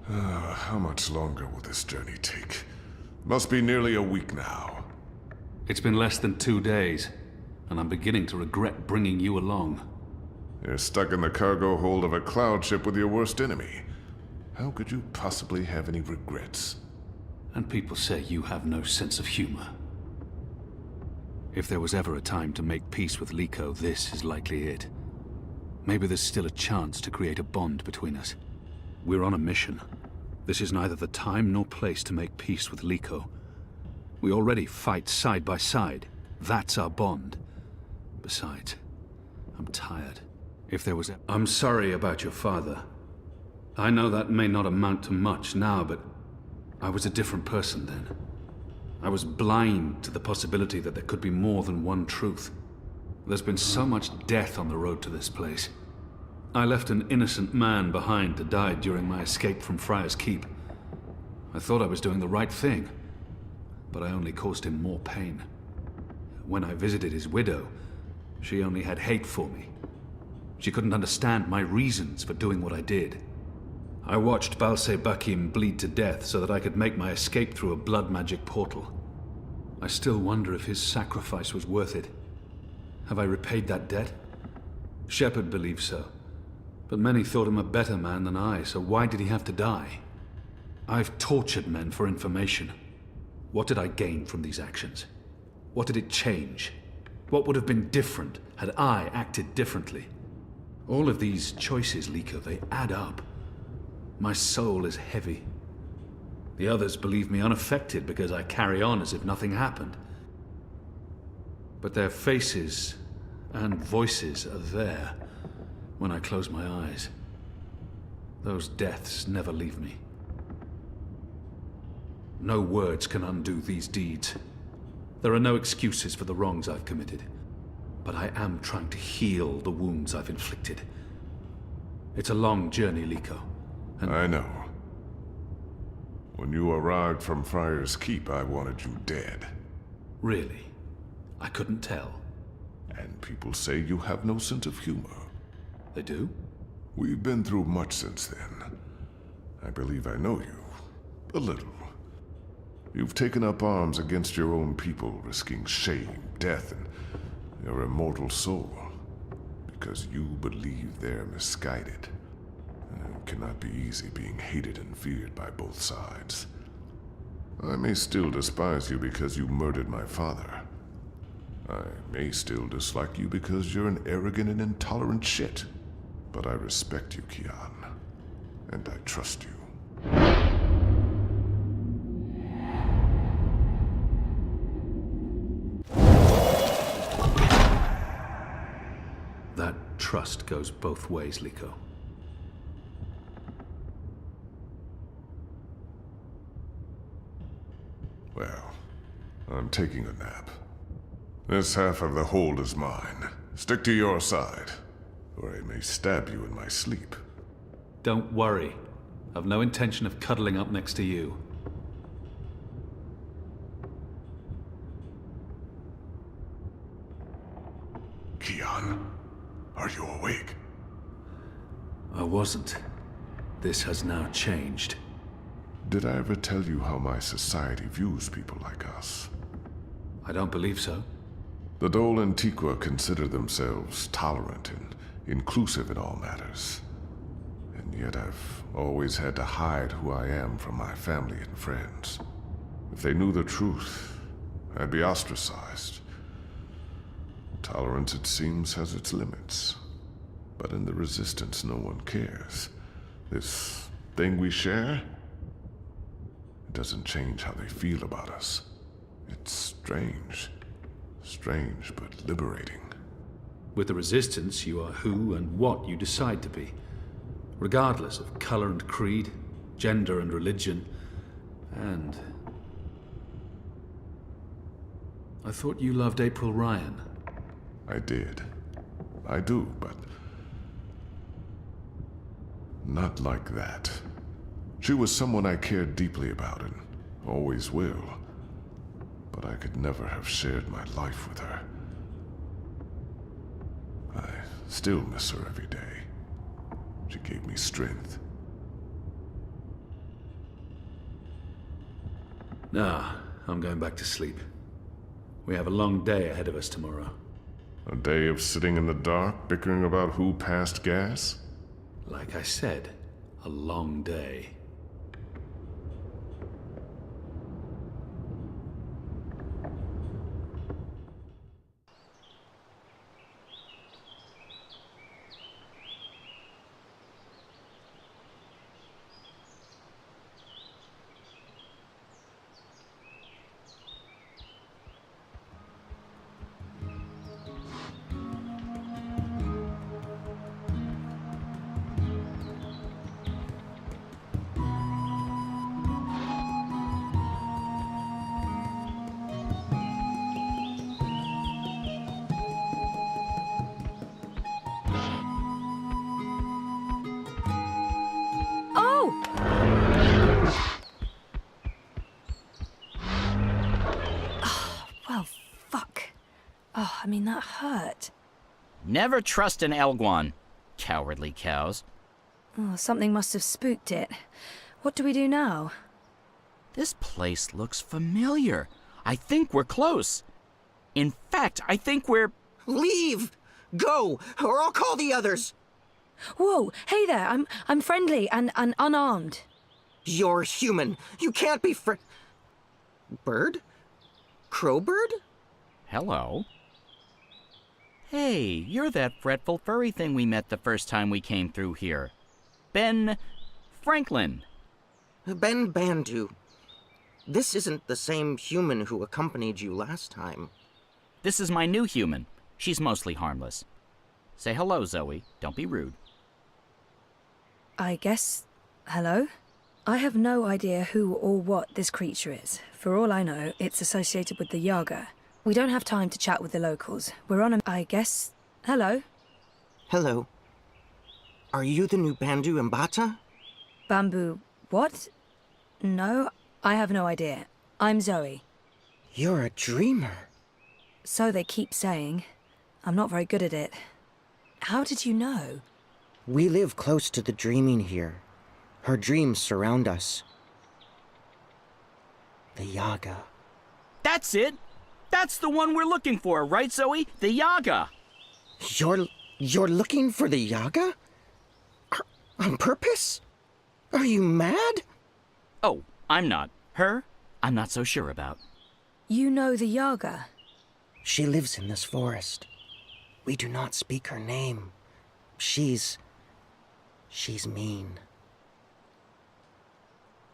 How much longer will this journey take? Must be nearly a week now. It's been less than 2 days, and I'm beginning to regret bringing you along. You're stuck in the cargo hold of a cloud ship with your worst enemy. How could you possibly have any regrets? And people say you have no sense of humor. If there was ever a time to make peace with Liko, this is likely it. Maybe there's still a chance to create a bond between us. We're on a mission. This is neither the time nor place to make peace with Liko. We already fight side by side. That's our bond. Besides, I'm tired. If there was a... I'm sorry about your father. I know that may not amount to much now, but I was a different person then. I was blind to the possibility that there could be more than one truth. There's been so much death on the road to this place. I left an innocent man behind to die during my escape from Friar's Keep. I thought I was doing the right thing, but I only caused him more pain. When I visited his widow, she only had hate for me. She couldn't understand my reasons for doing what I did. I watched Balse Bakim bleed to death so that I could make my escape through a blood magic portal. I still wonder if his sacrifice was worth it. Have I repaid that debt? Shepard believes so. But many thought him a better man than I, so why did he have to die? I've tortured men for information. What did I gain from these actions? What did it change? What would have been different had I acted differently? All of these choices, Liko, they add up. My soul is heavy. The others believe me unaffected because I carry on as if nothing happened. But their faces and voices are there when I close my eyes. Those deaths never leave me. No words can undo these deeds. There are no excuses for the wrongs I've committed. But I am trying to heal the wounds I've inflicted. It's a long journey, Liko. I know. When you arrived from Friar's Keep, I wanted you dead. Really? I couldn't tell. And people say you have no sense of humor. They do? We've been through much since then. I believe I know you. A little. You've taken up arms against your own people, risking shame, death, and your immortal soul. Because you believe they're misguided. It cannot be easy being hated and feared by both sides. I may still despise you because you murdered my father. I may still dislike you because you're an arrogant and intolerant shit. But I respect you, Kian. And I trust you. That trust goes both ways, Liko. Well, I'm taking a nap. This half of the hold is mine. Stick to your side, or I may stab you in my sleep. Don't worry. I've no intention of cuddling up next to you. Kian, are you awake? I wasn't. This has now changed. Did I ever tell you how my society views people like us? I don't believe so. The Dole and Tiqua consider themselves tolerant and inclusive in all matters. And yet I've always had to hide who I am from my family and friends. If they knew the truth, I'd be ostracized. Tolerance, it seems, has its limits. But in the Resistance, no one cares. This thing we share, it doesn't change how they feel about us. It's strange. Strange, but liberating. With the Resistance, you are who and what you decide to be. Regardless of color and creed, gender and religion, and... I thought you loved April Ryan. I did. I do, but... not like that. She was someone I cared deeply about and always will. But I could never have shared my life with her. I still miss her every day. She gave me strength. Nah, I'm going back to sleep. We have a long day ahead of us tomorrow. A day of sitting in the dark, bickering about who passed gas? Like I said, a long day. I mean, that hurt. Never trust an Elguan, cowardly cows. Oh, something must have spooked it. What do we do now? This place looks familiar. I think we're close. In fact, I think we're... Leave! Go, or I'll call the others! Whoa, hey there, I'm friendly and unarmed. You're human. You can't be Bird? Crowbird? Hello. Hey, you're that fretful furry thing we met the first time we came through here. Ben... Franklin. Ben Bandu. This isn't the same human who accompanied you last time. This is my new human. She's mostly harmless. Say hello, Zoe. Don't be rude. I guess... hello? I have no idea who or what this creature is. For all I know, it's associated with the Yaga. We don't have time to chat with the locals. We're on a... I guess... hello? Hello. Are you the new Bandu Mbata? Bamboo... what? No, I have no idea. I'm Zoe. You're a dreamer. So they keep saying. I'm not very good at it. How did you know? We live close to the dreaming here. Her dreams surround us. The Yaga. That's it! That's the one we're looking for, right, Zoe? The Yaga! You're looking for the Yaga? On purpose? Are you mad? Oh, I'm not. Her, I'm not so sure about. You know the Yaga? She lives in this forest. We do not speak her name. She's mean.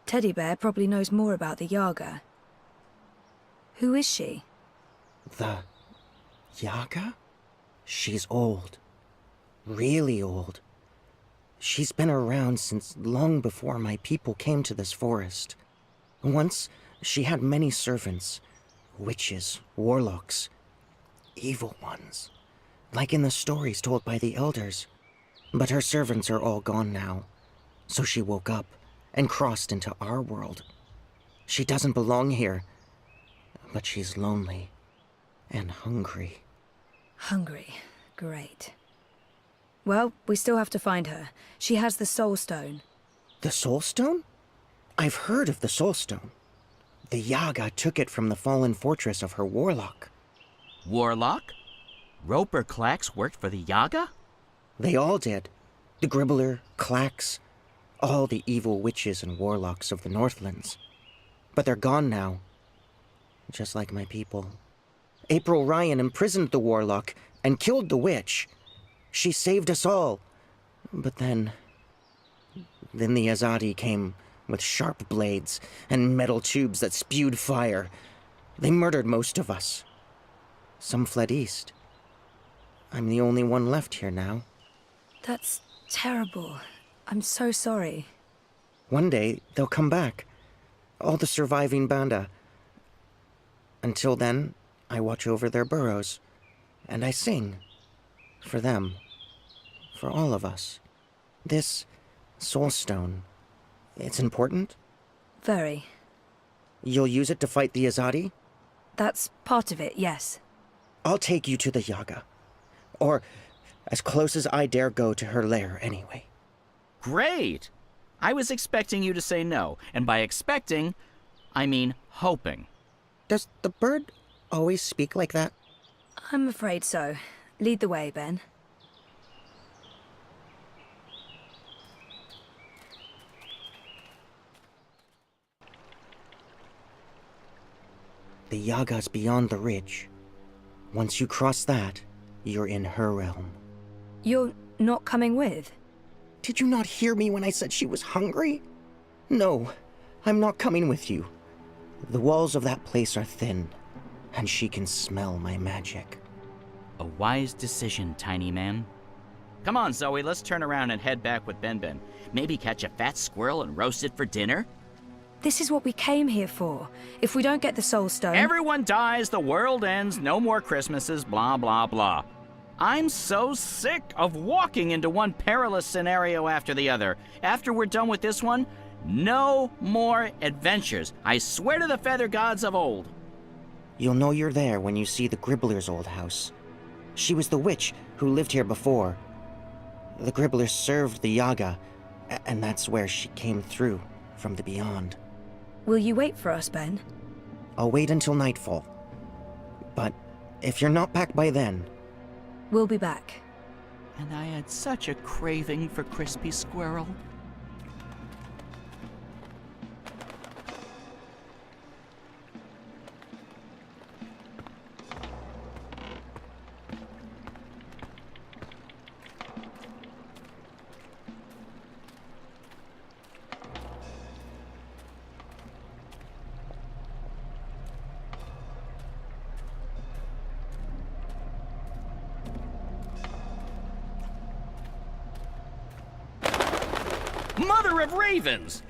Teddy Bear probably knows more about the Yaga. Who is she? The Yaga? She's old. Really old. She's been around since long before my people came to this forest. Once, she had many servants. Witches, warlocks, evil ones. Like in the stories told by the elders. But her servants are all gone now. So she woke up and crossed into our world. She doesn't belong here. But she's lonely. And hungry. Hungry. Great. Well, we still have to find her. She has the Soul Stone. The Soul Stone? I've heard of the Soul Stone. The Yaga took it from the fallen fortress of her warlock. Warlock? Roper Clax worked for the Yaga? They all did. The Gribbler, Clax, all the evil witches and warlocks of the Northlands. But they're gone now. Just like my people. April Ryan imprisoned the warlock and killed the witch. She saved us all. But then the Azadi came with sharp blades and metal tubes that spewed fire. They murdered most of us. Some fled east. I'm the only one left here now. That's terrible. I'm so sorry. One day, they'll come back. All the surviving Banda. Until then, I watch over their burrows. And I sing. For them. For all of us. This Soul Stone, it's important? Very. You'll use it to fight the Azadi? That's part of it, yes. I'll take you to the Yaga. Or as close as I dare go to her lair, anyway. Great! I was expecting you to say no, and by expecting, I mean, hoping. Does the bird always speak like that? I'm afraid so. Lead the way, Ben. The Yaga's beyond the ridge. Once you cross that, you're in her realm. You're not coming with? Did you not hear me when I said she was hungry? No, I'm not coming with you. The walls of that place are thin, and she can smell my magic. A wise decision, tiny man. Come on, Zoe, let's turn around and head back with Ben. Maybe catch a fat squirrel and roast it for dinner? This is what we came here for. If we don't get the Soul Stone... Everyone dies, the world ends, no more Christmases, blah, blah, blah. I'm so sick of walking into one perilous scenario after the other. After we're done with this one, no more adventures. I swear to the feather gods of old. You'll know you're there when you see the Gribbler's old house. She was the witch who lived here before. The Gribbler served the Yaga, and that's where she came through from the beyond. Will you wait for us, Ben? I'll wait until nightfall. But if you're not back by then... We'll be back. And I had such a craving for crispy squirrel. Mother of ravens!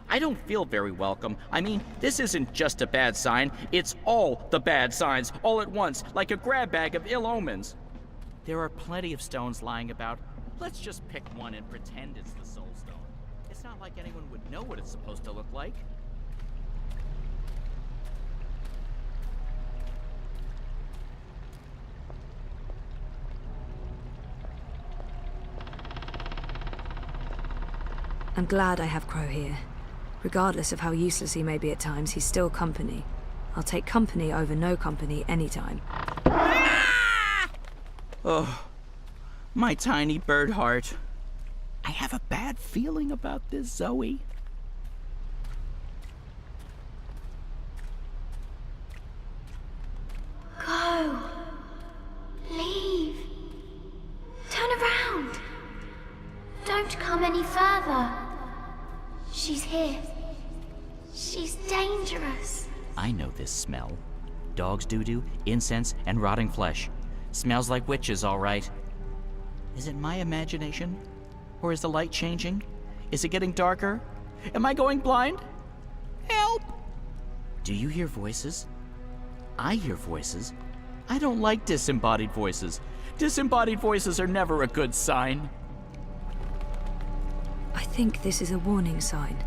I don't feel very welcome. I mean, this isn't just a bad sign, it's all the bad signs, all at once, like a grab bag of ill omens. There are plenty of stones lying about. Let's just pick one and pretend it's the Soul Stone. It's not like anyone would know what it's supposed to look like. I'm glad I have Crow here. Regardless of how useless he may be at times, he's still company. I'll take company over no company anytime. Ah! Oh, my tiny bird heart. I have a bad feeling about this, Zoe. Go. Leave. Turn around. Don't come any further. She's here. She's dangerous. I know this smell. Dog's doo-doo, incense, and rotting flesh. Smells like witches, all right. Is it my imagination? Or is the light changing? Is it getting darker? Am I going blind? Help! Do you hear voices? I hear voices. I don't like disembodied voices. Disembodied voices are never a good sign. I think this is a warning sign.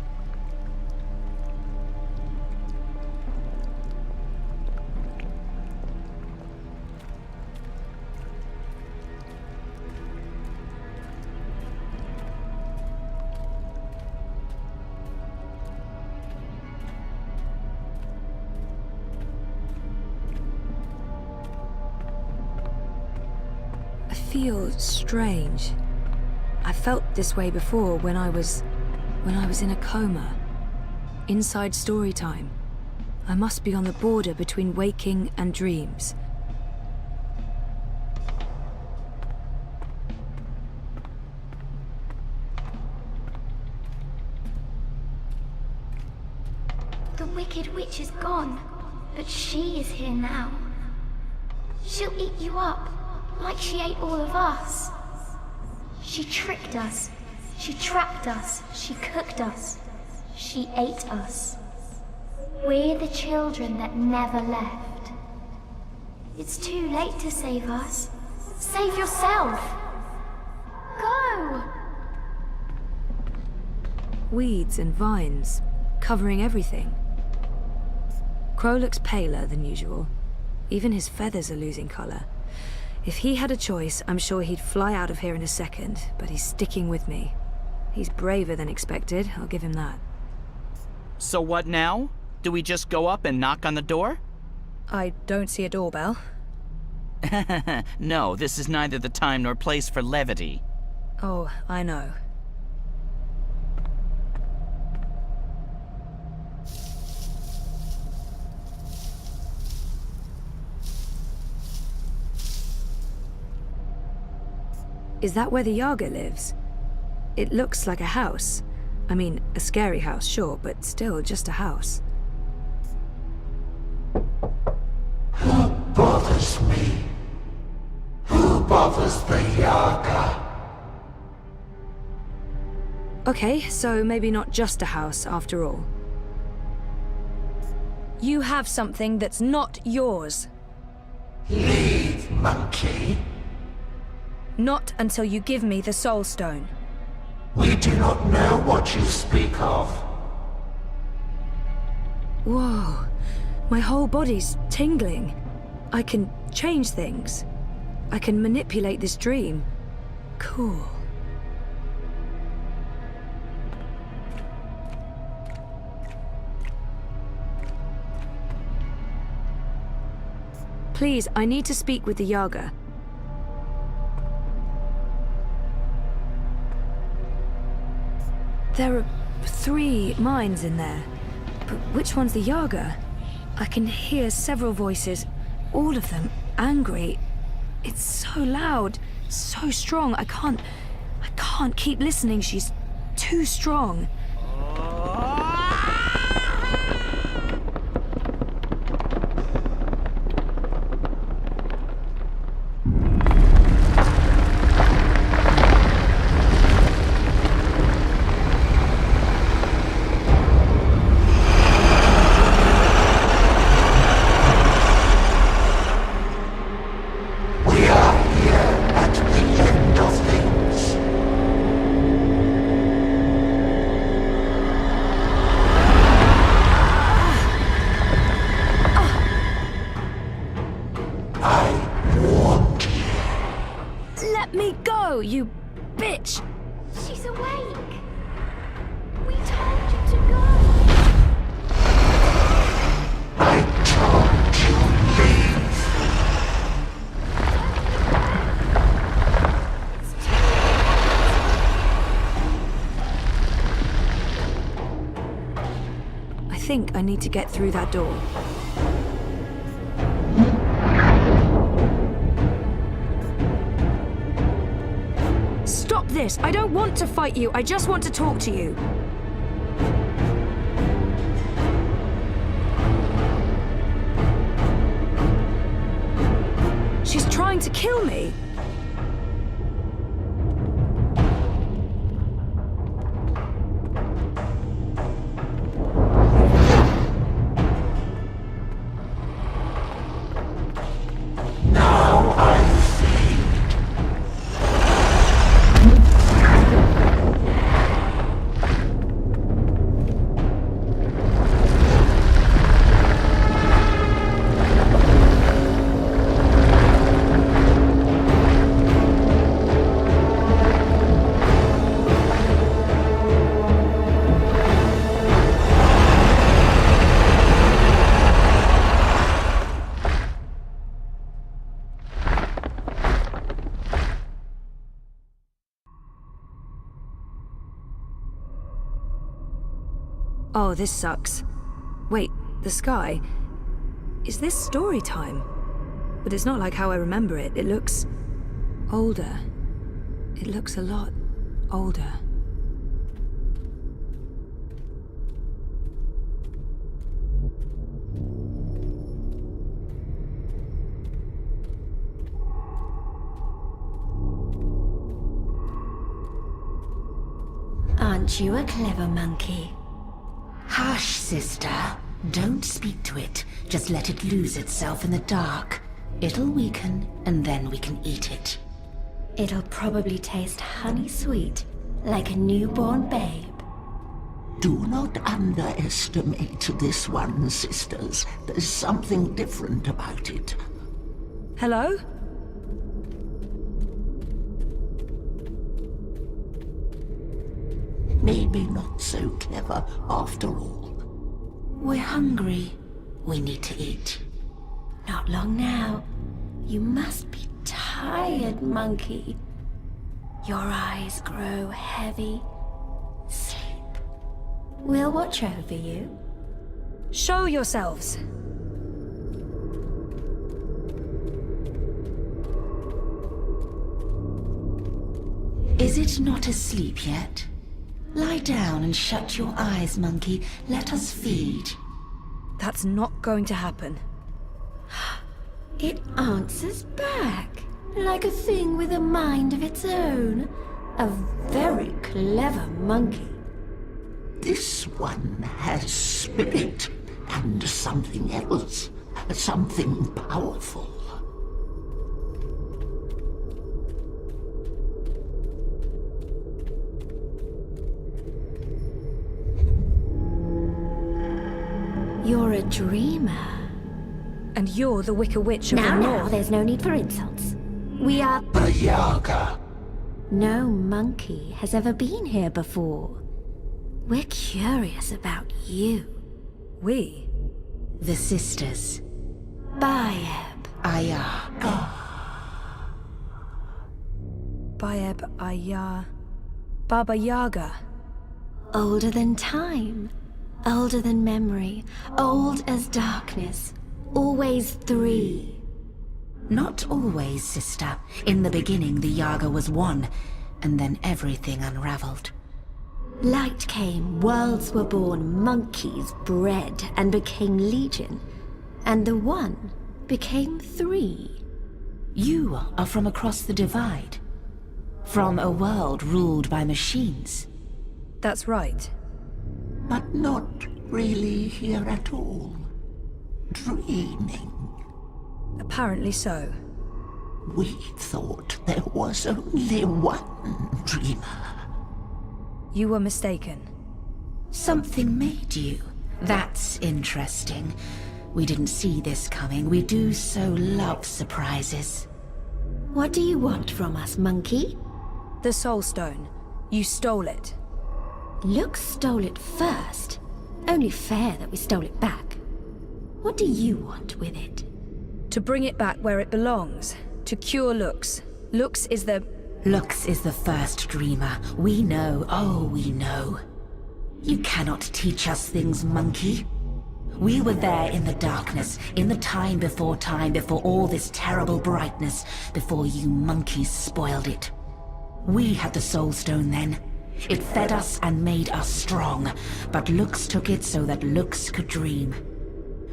I feel strange. I felt this way before when I was in a coma. Inside story time. I must be on the border between waking and dreams. The wicked witch is gone, but she is here now. She'll eat you up, like she ate all of us. She tricked us. She trapped us. She cooked us. She ate us. We're the children that never left. It's too late to save us. Save yourself. Go! Weeds and vines, covering everything. Crow looks paler than usual. Even his feathers are losing color. If he had a choice, I'm sure he'd fly out of here in a second, but he's sticking with me. He's braver than expected, I'll give him that. So what now? Do we just go up and knock on the door? I don't see a doorbell. No, this is neither the time nor place for levity. Oh, I know. Is that where the Ягой lives? It looks like a house. I mean, a scary house, sure, but still just a house. Who bothers me? Who bothers the Ягой? Okay, so maybe not just a house after all. You have something that's not yours. Leave, monkey. Not until you give me the Soul Stone. We do not know what you speak of. Whoa. My whole body's tingling. I can change things. I can manipulate this dream. Cool. Please, I need to speak with the Ягой. There are 3 minds in there, but which one's the Ягой? I can hear several voices, all of them angry. It's so loud, so strong. I can't keep listening. She's too strong. You bitch! She's awake. We told you to go. I told you leave. I think I need to get through that door. This. I don't want to fight you. I just want to talk to you. She's trying to kill me. Oh, this sucks. Wait, the sky? Is this story time? But it's not like how I remember it. It looks older. It looks a lot older. Aren't you a clever monkey? Hush, sister. Don't speak to it. Just let it lose itself in the dark. It'll weaken, and then we can eat it. It'll probably taste honey sweet, like a newborn babe. Do not underestimate this one, sisters. There's something different about it. Hello? Maybe not so clever after all. We're hungry. We need to eat. Not long now. You must be tired, monkey. Your eyes grow heavy. Sleep. We'll watch over you. Show yourselves. Is it not asleep yet? Lie down and shut your eyes, monkey. Let us feed. That's not going to happen. It answers back, like a thing with a mind of its own. A very clever monkey. This one has spirit and something else, something powerful. You're a dreamer. And you're the Wicker Witch of the Now, North. there's no need for insults. We are... The Yaga. No monkey has ever been here before. We're curious about you. We? The sisters. Baeb, Ayaga. Baeb Ayar. Baba Yaga. Older than time. Older than memory. Old as darkness. Always three. Not always, sister. In the beginning, the Yaga was one, and then everything unraveled. Light came, worlds were born, monkeys bred and became legion. And the one became three. You are from across the divide. From a world ruled by machines. That's right. But not really here at all. Dreaming. Apparently so. We thought there was only one dreamer. You were mistaken. Something made you. That's interesting. We didn't see this coming. We do so love surprises. What do you want from us, monkey? The Soul Stone. You stole it. Lux stole it first. Only fair that we stole it back. What do you want with it? To bring it back where it belongs. To cure Lux. Lux is the first dreamer. We know, oh, we know. You cannot teach us things, monkey. We were there in the darkness, in the time, before all this terrible brightness, before you monkeys spoiled it. We had the Soul Stone then. It fed us and made us strong, but Lux took it so that Lux could dream.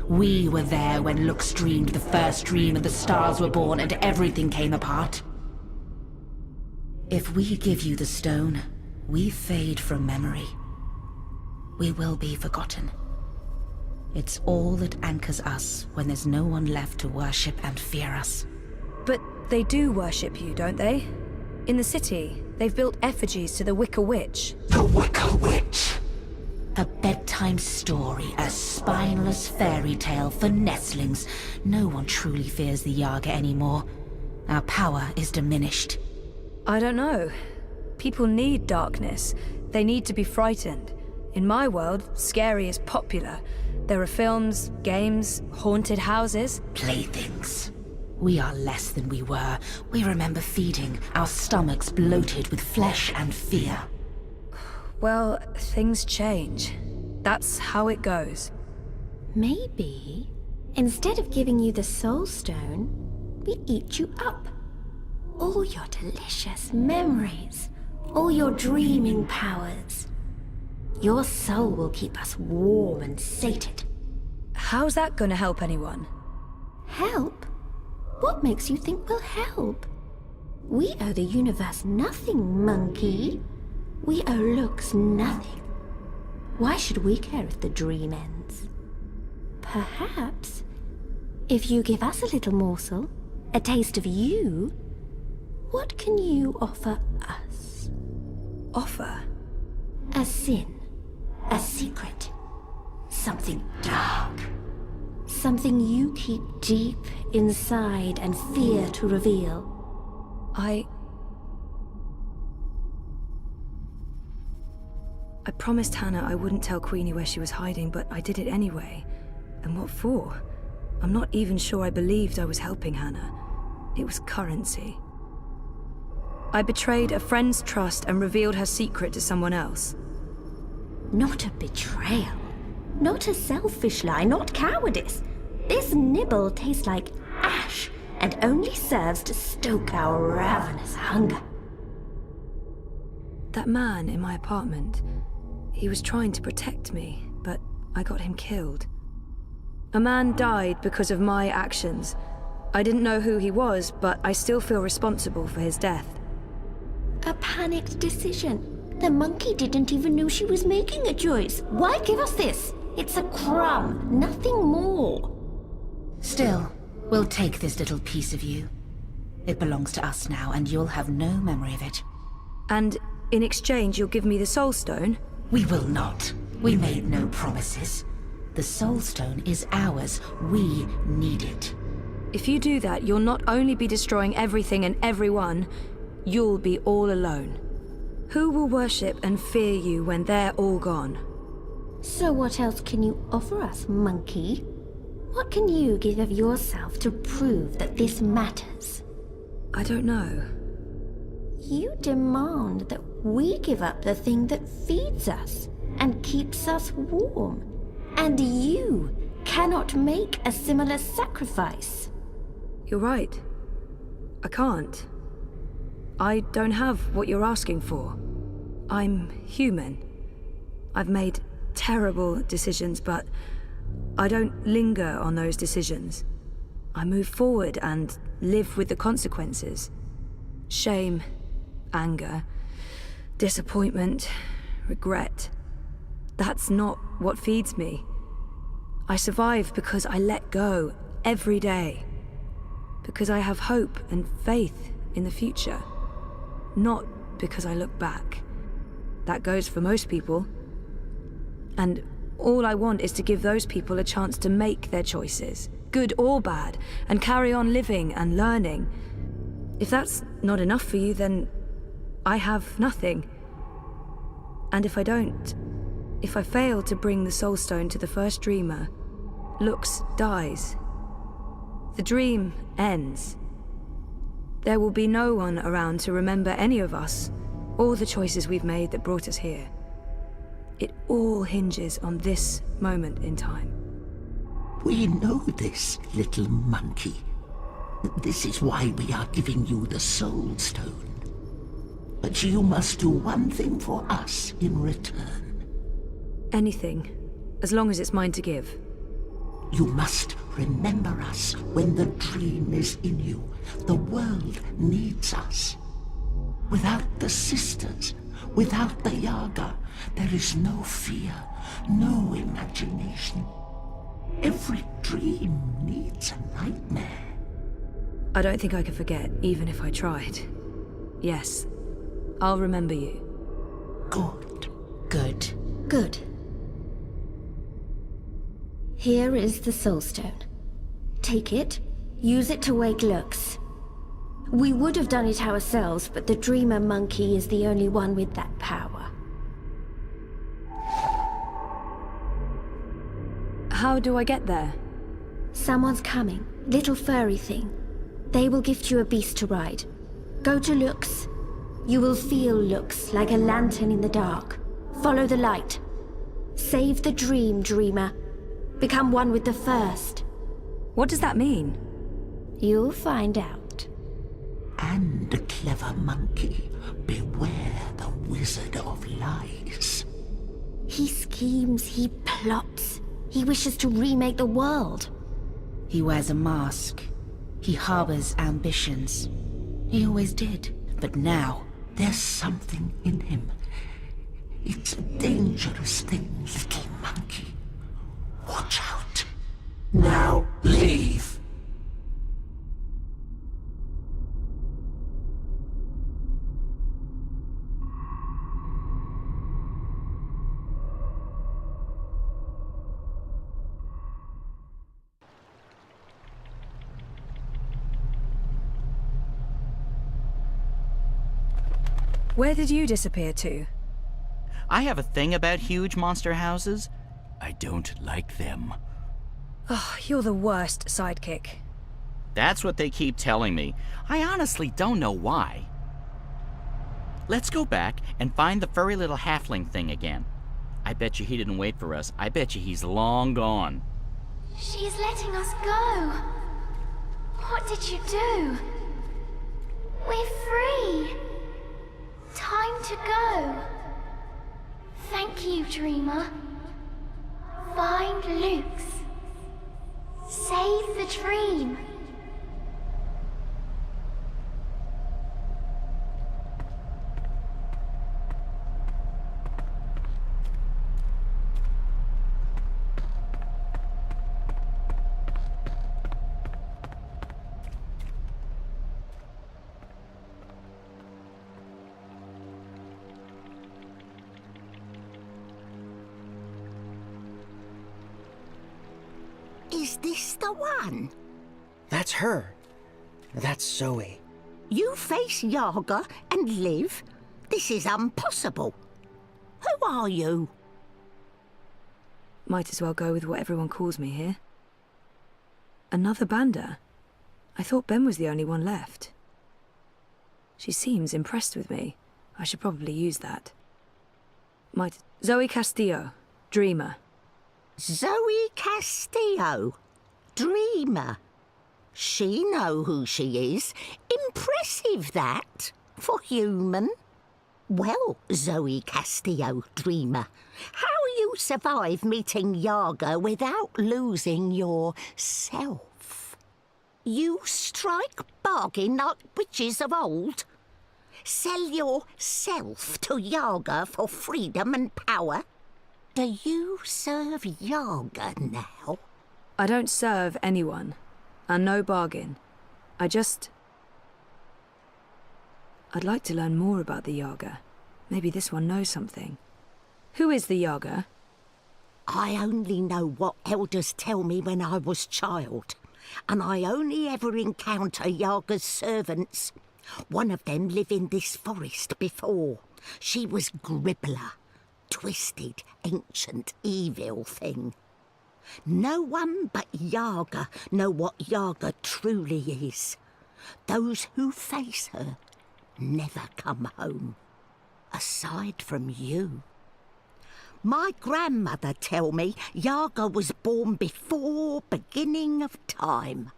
We were there when Lux dreamed the first dream and the stars were born and everything came apart. If we give you the stone, we fade from memory. We will be forgotten. It's all that anchors us when there's no one left to worship and fear us. But they do worship you, don't they? In the city, they've built effigies to the Wicker Witch. The Wicker Witch. A bedtime story, a spineless fairy tale for nestlings. No one truly fears the Yaga anymore. Our power is diminished. I don't know. People need darkness. They need to be frightened. In my world, scary is popular. There are films, games, haunted houses. Playthings. We are less than we were. We remember feeding, our stomachs bloated with flesh and fear. Well, things change. That's how it goes. Maybe, instead of giving you the Soul Stone, we eat you up. All your delicious memories, all your dreaming powers. Your soul will keep us warm and sated. How's that gonna help anyone? Help? What makes you think we'll help? We owe the universe nothing, monkey. We owe Lux nothing. Why should we care if the dream ends? Perhaps, if you give us a little morsel, a taste of you, what can you offer us? Offer? A sin, a secret, something dark. Something you keep deep inside and fear to reveal. I promised Hannah I wouldn't tell Queenie where she was hiding, but I did it anyway. And what for? I'm not even sure I believed I was helping Hannah. It was currency. I betrayed a friend's trust and revealed her secret to someone else. Not a betrayal. Not a selfish lie, not cowardice. This nibble tastes like ash and only serves to stoke our ravenous hunger. That man in my apartment, he was trying to protect me, but I got him killed. A man died because of my actions. I didn't know who he was, but I still feel responsible for his death. A panicked decision. The monkey didn't even know she was making a choice. Why give us this? It's a crumb, nothing more. Still, we'll take this little piece of you. It belongs to us now, and you'll have no memory of it. And in exchange, you'll give me the Soul Stone? We will not. We made no promises. The Soul Stone is ours. We need it. If you do that, you'll not only be destroying everything and everyone, you'll be all alone. Who will worship and fear you when they're all gone? So what else can you offer us, monkey? What can you give of yourself to prove that this matters? I don't know. You demand that we give up the thing that feeds us and keeps us warm. And you cannot make a similar sacrifice. You're right. I can't. I don't have what you're asking for. I'm human. I've made terrible decisions, but I don't linger on those decisions. I move forward and live with the consequences. Shame, anger, disappointment, regret. That's not what feeds me. I survive because I let go every day. Because I have hope and faith in the future. Not because I look back. That goes for most people. And all I want is to give those people a chance to make their choices, good or bad, and carry on living and learning. If that's not enough for you, then I have nothing. And if I don't, if I fail to bring the Soul Stone to the first dreamer, Lux dies. The dream ends. There will be no one around to remember any of us, or the choices we've made that brought us here. It all hinges on this moment in time. We know this, little monkey. This is why we are giving you the Soul Stone. But you must do one thing for us in return. Anything, as long as it's mine to give. You must remember us when the dream is in you. The world needs us. Without the sisters, without the Yaga, there is no fear, no imagination. Every dream needs a nightmare. I don't think I could forget, even if I tried. Yes, I'll remember you. Good. Good. Good. Here is the Soul Stone. Take it, use it to wake Lux. We would have done it ourselves, but the Dreamer Monkey is the only one with that power. How do I get there? Someone's coming. Little furry thing. They will gift you a beast to ride. Go to Lux. You will feel Lux like a lantern in the dark. Follow the light. Save the dream, Dreamer. Become one with the first. What does that mean? You'll find out. And a clever monkey, beware the Wizard of Lies. He schemes, he plots. He wishes to remake the world. He wears a mask. He harbors ambitions. He always did. But now, There's something in him. It's a dangerous thing, little monkey. Watch out. Now leave. Where did you disappear to? I have a thing about huge monster houses. I don't like them. Oh, you're the worst sidekick. That's what they keep telling me. I honestly don't know why. Let's go back and find the furry little halfling thing again. I bet you he didn't wait for us. I bet you he's long gone. She's letting us go. What did you do? We're free. Time to go. Thank you, Dreamer. Find Luke's. Save the dream. Is this the one? That's her. That's Zoe. You face Yaga and live? This is impossible. Who are you? Might as well go with what everyone calls me here. Another Banda? I thought Ben was the only one left. She seems impressed with me. I should probably use that. Zoe Castillo, Dreamer. Zoe Castillo, Dreamer. She know who she is. Impressive, that, for human. Well, Zoe Castillo, Dreamer, how you survive meeting Yaga without losing yourself? You strike bargain like witches of old? Sell yourself to Yaga for freedom and power? Do you serve Yaga now? I don't serve anyone, and no bargain. I'd like to learn more about the Yaga. Maybe this one knows something. Who is the Yaga? I only know what elders tell me when I was child, and I only ever encounter Yaga's servants. One of them lived in this forest before. She was Gribbler. Twisted, ancient, evil thing. No one but Yaga know what Yaga truly is. Those who face her never come home, aside from you. My grandmother tell me Yaga was born before beginning of time.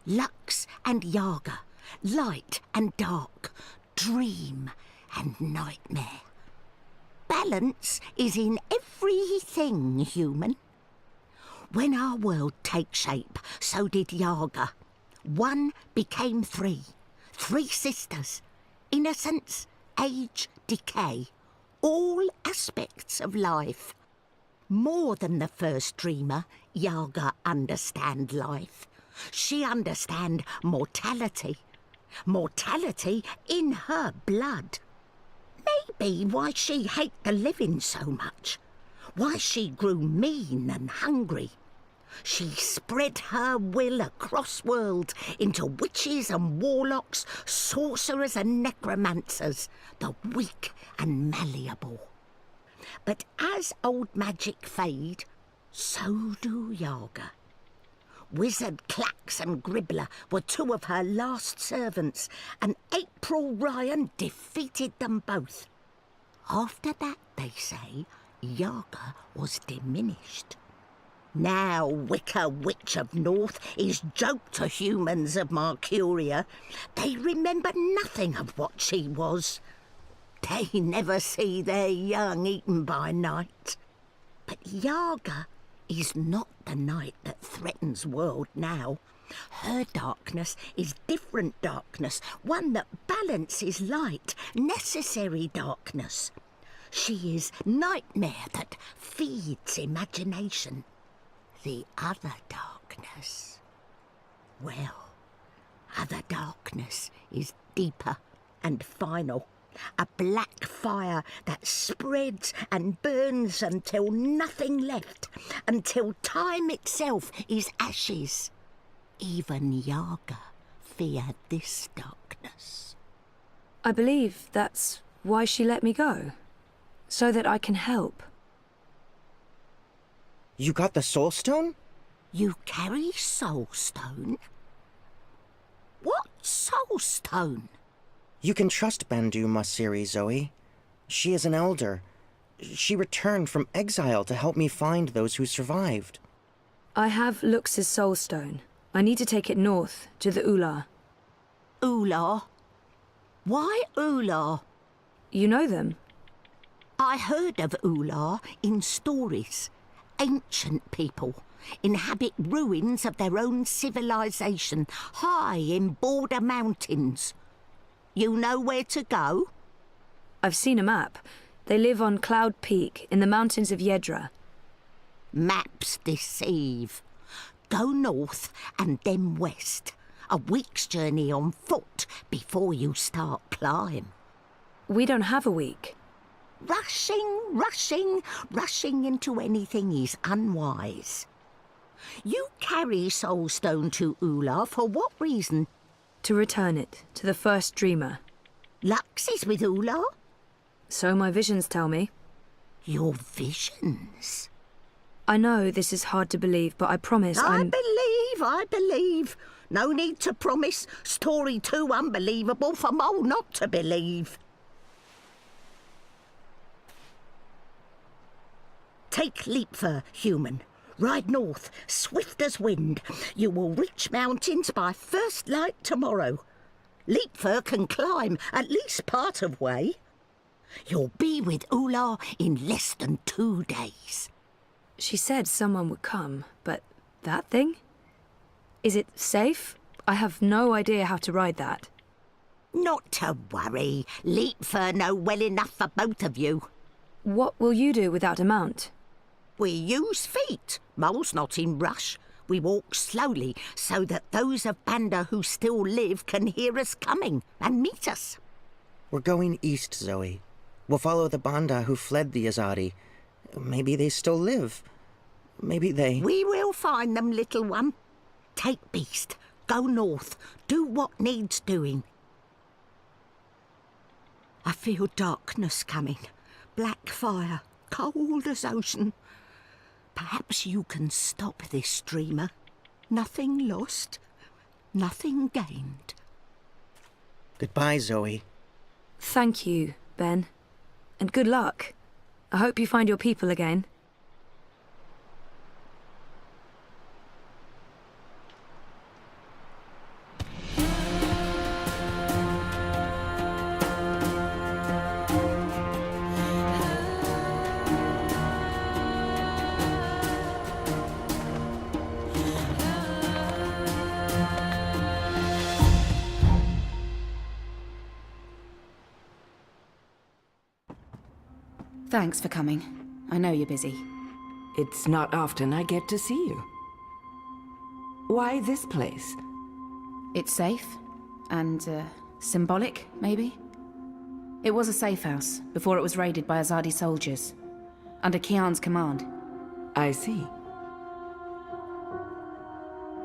Lux and Yaga, light and dark, dream and nightmare. Balance is in everything human. When our world takes shape, so did Yaga. One became three. Three sisters. Innocence, age, decay. All aspects of life. More than the first dreamer, Yaga understand life. She understand mortality. Mortality in her blood. Maybe why she hate the living so much. Why she grew mean and hungry. She spread her will across worlds into witches and warlocks, sorcerers and necromancers, the weak and malleable. But as old magic fade, so do Yaga. Wizard Clax and Gribbler were two of her last servants, and April Ryan defeated them both. After that, they say, Yaga was diminished. Now Wicca Witch of North is joke to humans of Mercuria. They remember nothing of what she was. They never see their young eaten by night. But Yaga is not the night that threatens world now. Her darkness is different darkness, one that balances light, necessary darkness. She is nightmare that feeds imagination. The other darkness, well, other darkness is deeper and final. A black fire that spreads and burns until nothing left, until time itself is ashes. Even Yaga feared this darkness. I believe that's why she let me go. so that I can help. You got the Soul Stone? You carry Soul Stone? What Soul Stone? You can trust Bandu Masiri, Zoe. She is an elder. She returned from exile to help me find those who survived. I have Lux's Soul Stone. I need to take it north, to the Ular. Ular? Why Ular? You know them? I heard of Ular in stories. Ancient people inhabit ruins of their own civilization, high in border mountains. You know where to go? I've seen a map. They live on Cloud Peak, in the mountains of Yedra. Maps deceive. Go north and then west. A week's journey on foot before you start climb. We don't have a week. Rushing into anything is unwise. You carry Soul Stone to Ular for what reason? To return it to the first dreamer. Lux is with Ular? So my visions tell me. Your visions? I know this is hard to believe, but I promise I believe. No need to promise. Story too unbelievable for Mole not to believe. Take Leapfur, human. Ride north, swift as wind. You will reach mountains by first light tomorrow. Leapfur can climb at least part of way. You'll be with Ular in less than 2 days. She said someone would come, but that thing? Is it safe? I have no idea how to ride that. Not to worry. Leapfur know well enough for both of you. What will you do without a mount? We use feet. Mole's not in rush. We walk slowly so that those of Banda who still live can hear us coming and meet us. We're going east, Zoe. We'll follow the Banda who fled the Azadi. Maybe they still live. Maybe they... We will find them, little one. Take Beast. Go north. Do what needs doing. I feel darkness coming. Black fire. Cold as ocean. Perhaps you can stop this dreamer. Nothing lost. Nothing gained. Goodbye, Zoe. Thank you, Ben. And good luck. I hope you find your people again. Thanks for coming. I know you're busy. It's not often I get to see you. Why this place? It's safe. And, symbolic, maybe? It was a safe house, before it was raided by Azadi soldiers. Under Kian's command. I see.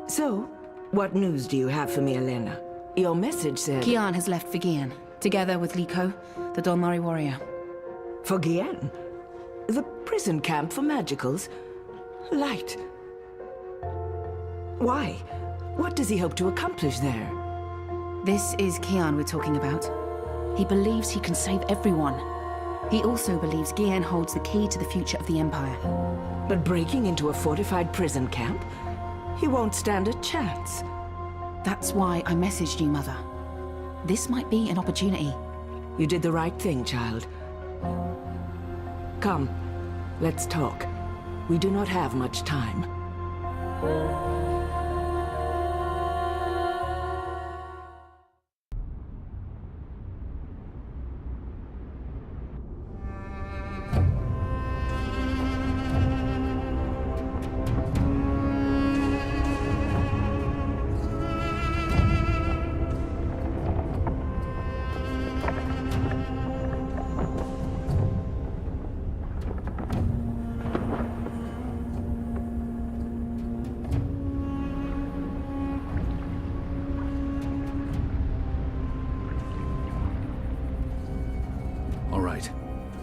So, what news do you have for me, Elena? Your message said... Kian has left for Gian, together with Liko, the Dolmari warrior. For Gian? The prison camp for magicals? Light. Why? What does he hope to accomplish there? This is Kian we're talking about. He believes he can save everyone. He also believes Gian holds the key to the future of the Empire. But breaking into a fortified prison camp? He won't stand a chance. That's why I messaged you, Mother. This might be an opportunity. You did the right thing, child. Come, let's talk. We do not have much time.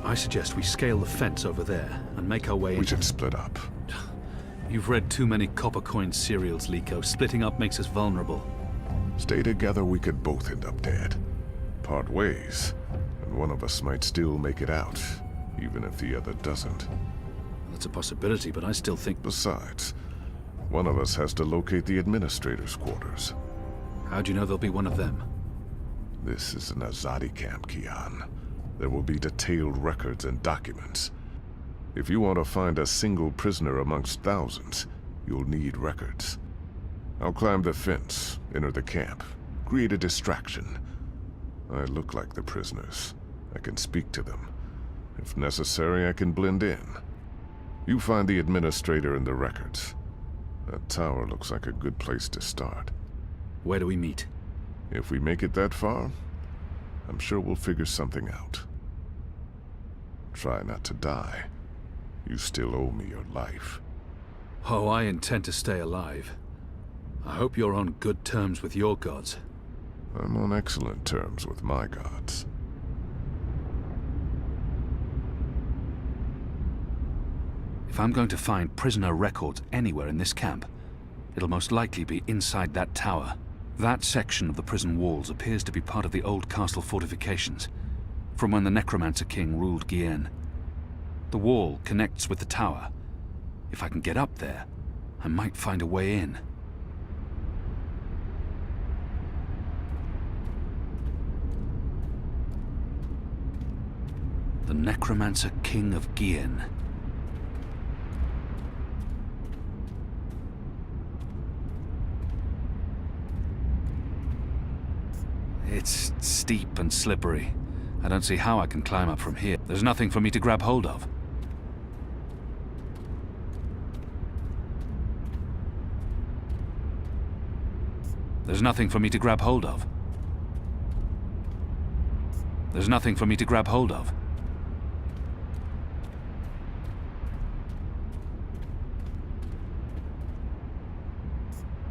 I suggest we scale the fence over there and make our way in. We should split up. You've read too many copper coin serials, Liko. Splitting up makes us vulnerable. Stay together, we could both end up dead. Part ways, and one of us might still make it out, even if the other doesn't. That's a possibility, but I still think... Besides, one of us has to locate the administrator's quarters. How do you know there'll be one of them? This is an Azadi camp, Kian. There will be detailed records and documents. If you want to find a single prisoner amongst thousands, you'll need records. I'll climb the fence, enter the camp, create a distraction. I look like the prisoners. I can speak to them. If necessary, I can blend in. You find the administrator and the records. That tower looks like a good place to start. Where do we meet? If we make it that far, I'm sure we'll figure something out. Try not to die. You still owe me your life. Oh, I intend to stay alive. I hope you're on good terms with your gods. I'm on excellent terms with my gods. If I'm going to find prisoner records anywhere in this camp, it'll most likely be inside that tower. That section of the prison walls appears to be part of the old castle fortifications, from when the Necromancer King ruled Gien. The wall connects with the tower. If I can get up there, I might find a way in. The Necromancer King of Gien. It's steep and slippery. I don't see how I can climb up from here. There's nothing for me to grab hold of. There's nothing for me to grab hold of. There's nothing for me to grab hold of.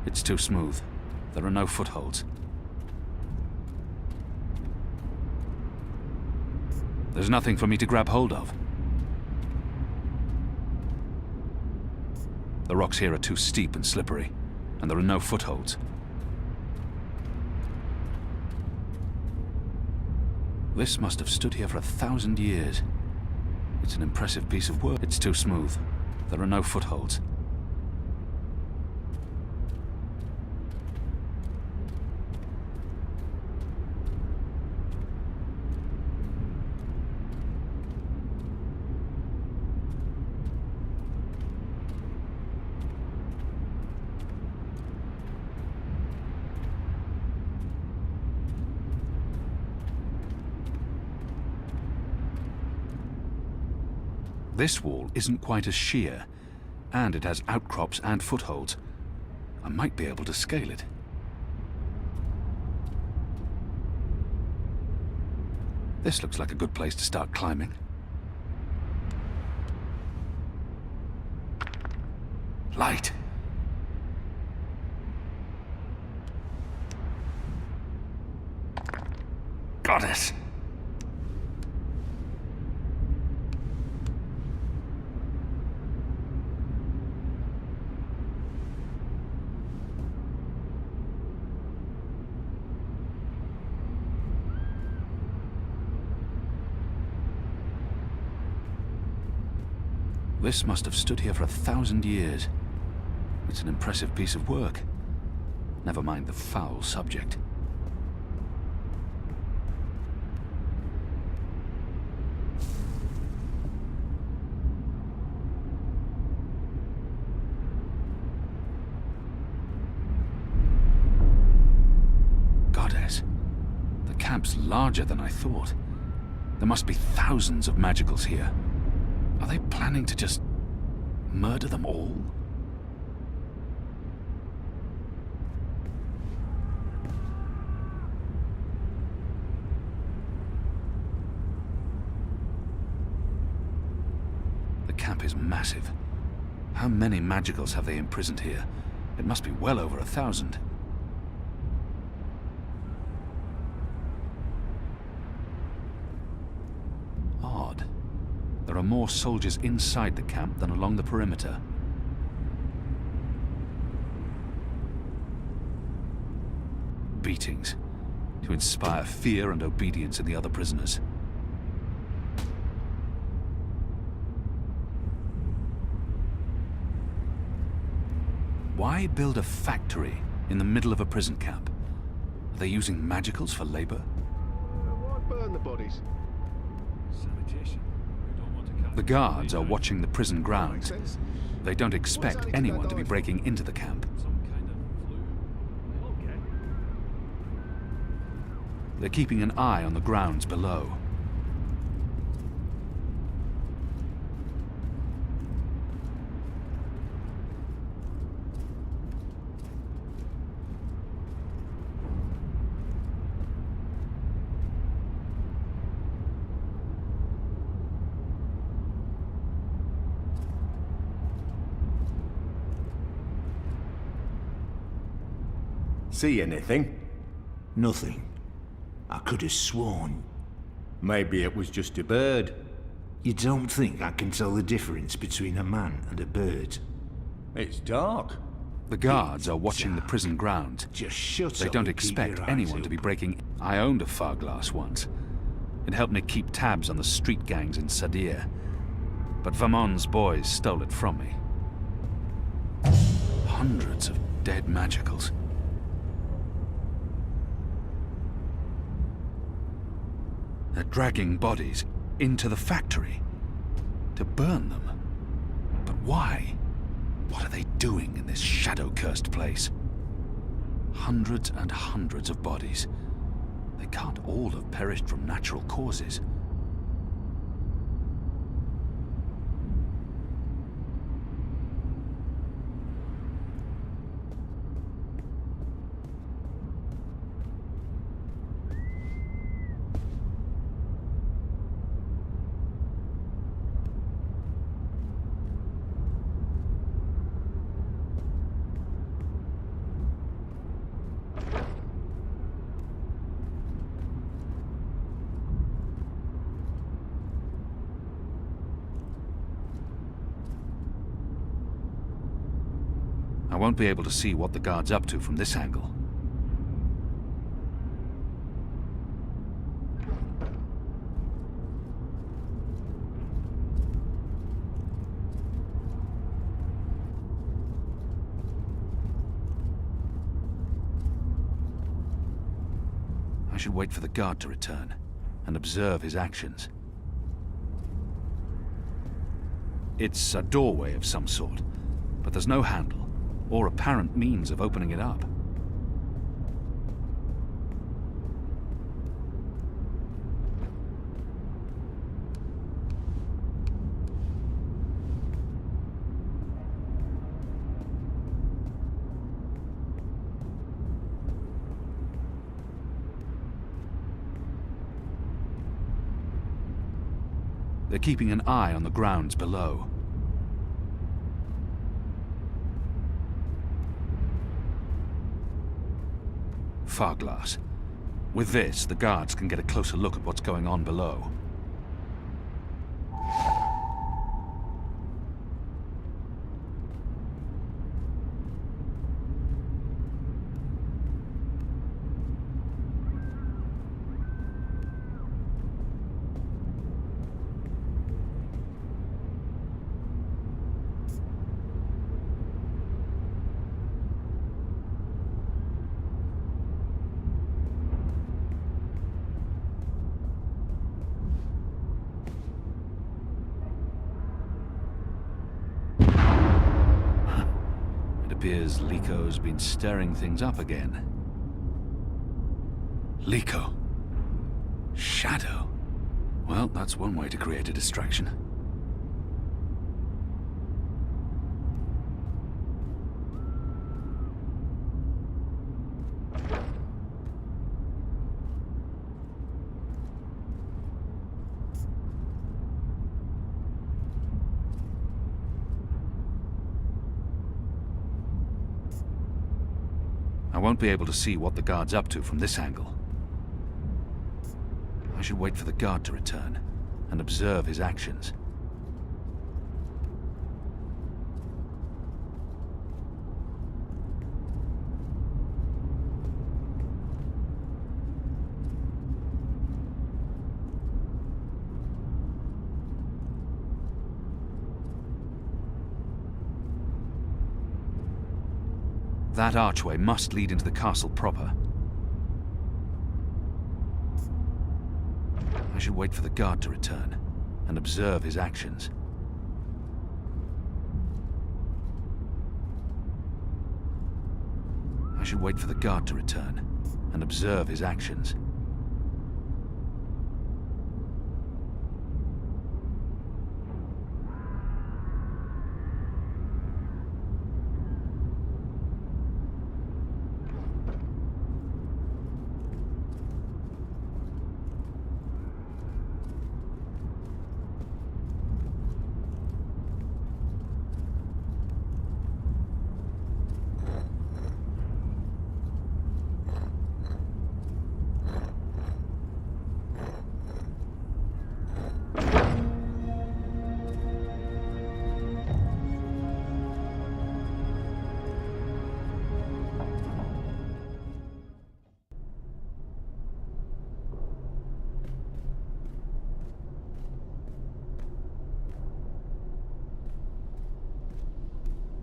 It's too smooth. There are no footholds. There's nothing for me to grab hold of. The rocks here are too steep and slippery, and there are no footholds. This must have stood here for 1,000 years. It's an impressive piece of work. It's too smooth. There are no footholds. This wall isn't quite as sheer, and it has outcrops and footholds. I might be able to scale it. This looks like a good place to start climbing. Light! Goddess! This must have stood here for 1,000 years. It's an impressive piece of work. Never mind the foul subject. Goddess, the camp's larger than I thought. There must be thousands of magicals here. Are they planning to just murder them all? The camp is massive. How many magicals have they imprisoned here? It must be well over 1,000. odd. There are more soldiers inside the camp than along the perimeter. Beatings, to inspire fear and obedience in the other prisoners. Why build a factory in the middle of a prison camp? Are they using magicals for labor? Why burn the bodies? Sanitation. The guards are watching the prison grounds. They don't expect anyone to be breaking into the camp. They're keeping an eye on the grounds below. See anything? Nothing. I could have sworn. Maybe it was just a bird. You don't think I can tell the difference between a man and a bird? It's dark. The guards are watching the prison grounds. Just shut They up don't and keep expect your anyone eyes to be open. breaking. I owned a Farglass once. It helped me keep tabs on the street gangs in Sadir. But Vamon's boys stole it from me. Hundreds of dead magicals. They're dragging bodies into the factory to burn them. But why? What are they doing in this shadow-cursed place? Hundreds and hundreds of bodies. They can't all have perished from natural causes. I won't be able to see what the guard's up to from this angle. I should wait for the guard to return and observe his actions. It's a doorway of some sort, but there's no handle or apparent means of opening it up. They're keeping an eye on the grounds below. Farglass. With this, the guards can get a closer look at what's going on below. Appears Liko's been stirring things up again. Liko. Shadow. Well, that's one way to create a distraction. I won't be able to see what the guard's up to from this angle. I should wait for the guard to return and observe his actions. That archway must lead into the castle proper. I should wait for the guard to return and observe his actions. I should wait for the guard to return and observe his actions.